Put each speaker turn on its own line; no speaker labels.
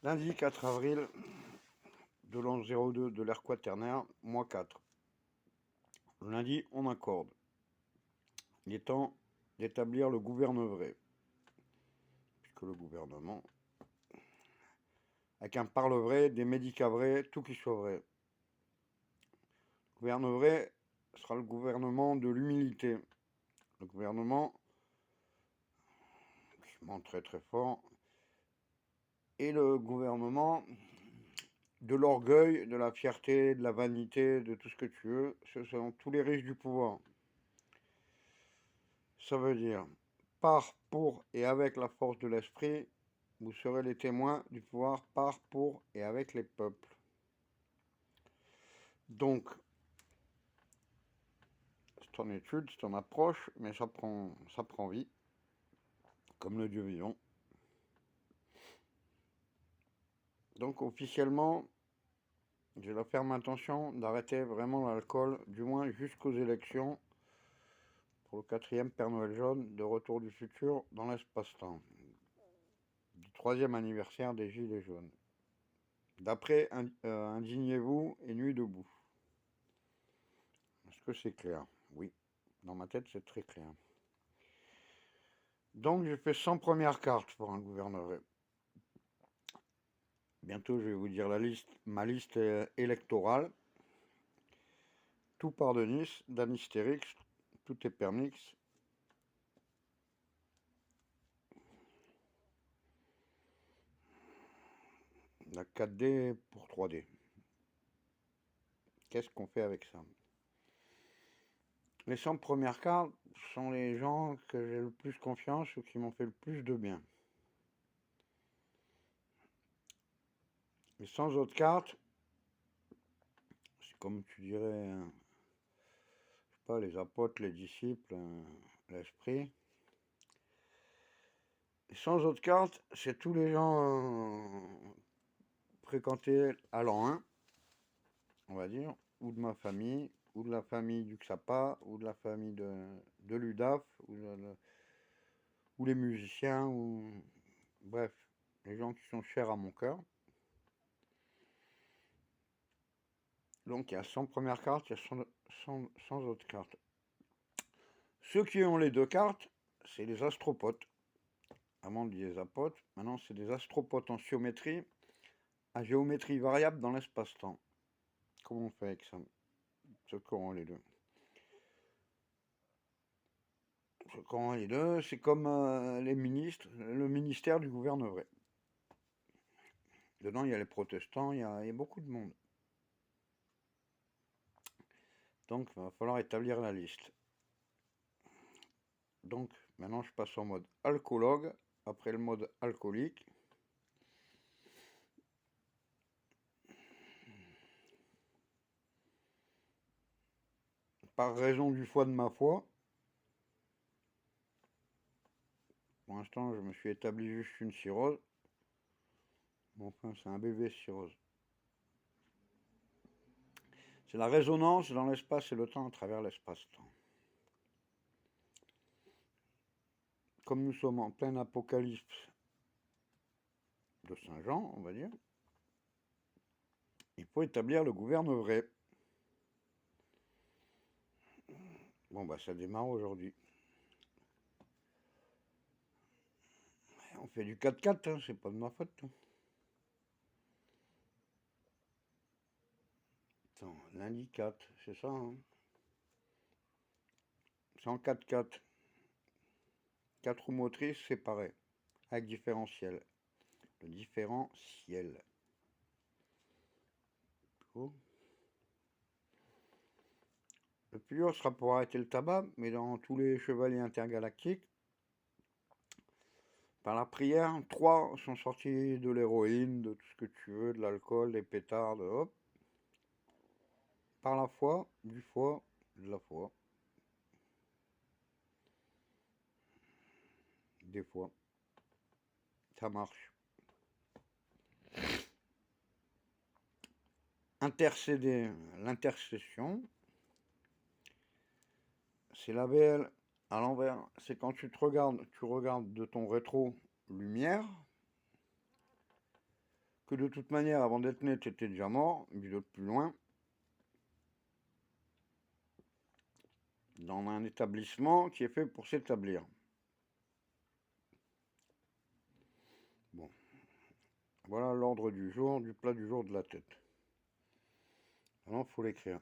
Lundi 4 avril de l'an 02 de l'ère quaternaire, mois 4. Le lundi, on accorde. Il est temps d'établir le gouvernement, puisque le gouvernement, avec un parle vrai, des médicats vrais, tout qui soit vrai. Le gouvernement sera le gouvernement de l'humilité. Le gouvernement, qui ment très très fort, et le gouvernement de l'orgueil, de la fierté, de la vanité, de tout ce que tu veux. Ce sont tous les riches du pouvoir. Ça veut dire, par, pour et avec la force de l'esprit, vous serez les témoins du pouvoir par, pour et avec les peuples. Donc, c'est en étude, c'est en approche, mais ça prend vie, comme le Dieu vivant. Donc, officiellement, j'ai la ferme intention d'arrêter vraiment l'alcool, du moins jusqu'aux élections, pour le 4e Père Noël jaune de Retour du futur dans l'espace-temps, du 3e anniversaire des Gilets jaunes. D'après Indignez-vous et Nuit debout. Est-ce que c'est clair? Oui. Dans ma tête, c'est très clair. Donc, j'ai fait 100 premières cartes pour un gouvernement. Bientôt, je vais vous dire ma liste électorale. Tout part de Nice, d'Anistérix, tout est permix. La 4D pour 3D. Qu'est-ce qu'on fait avec ça? Les 100 premières cartes sont les gens que j'ai le plus confiance ou qui m'ont fait le plus de bien. Les 100 autres cartes, c'est comme tu dirais, je sais pas, les apôtres, les disciples, l'esprit. Les 100 autres cartes, c'est tous les gens fréquentés à l'an 1, on va dire, ou de ma famille, ou de la famille du Xapa, ou de la famille de l'UDAF, ou les musiciens, ou bref, les gens qui sont chers à mon cœur. Donc il y a 100 premières cartes, il y a 100 autres cartes. Ceux qui ont les deux cartes, c'est les astropotes. Avant on dit les apotes, maintenant c'est des astropotes en géométrie, à géométrie variable dans l'espace-temps. Comment on fait avec ça? Ceux qui ont les deux. Ceux qui ont les deux, c'est comme les ministres, le ministère du gouvernement. Dedans, il y a les protestants, il y a beaucoup de monde. Donc, il va falloir établir la liste. Donc, maintenant, je passe en mode alcoologue, après le mode alcoolique. Par raison du foie de ma foi. Pour l'instant, je me suis établi juste une cirrhose. Bon, enfin, c'est un bébé cirrhose. C'est la résonance dans l'espace et le temps à travers l'espace-temps. Comme nous sommes en plein apocalypse de Saint-Jean, on va dire, il faut établir le gouvernement vrai. Bon, bah ça démarre aujourd'hui. On fait du 4x4, hein, c'est pas de ma faute. Hein. Attends, lundi 4, c'est ça, hein. C'est en 4x4. 4 roues motrices séparées, avec différentiel. Le différentiel. Oh. Le plus dur sera pour arrêter le tabac, mais dans tous les chevaliers intergalactiques, par la prière, 3 sont sortis de l'héroïne, de tout ce que tu veux, de l'alcool, des pétards, hop. Par la foi, du foie, de la foi. Des fois. Ça marche. Intercéder, l'intercession, c'est la BL à l'envers. C'est quand tu regardes de ton rétro lumière, que de toute manière, avant d'être né, tu étais déjà mort, vu de plus loin, dans un établissement qui est fait pour s'établir. Bon, voilà l'ordre du jour, du plat du jour de la tête. Maintenant, il faut l'écrire.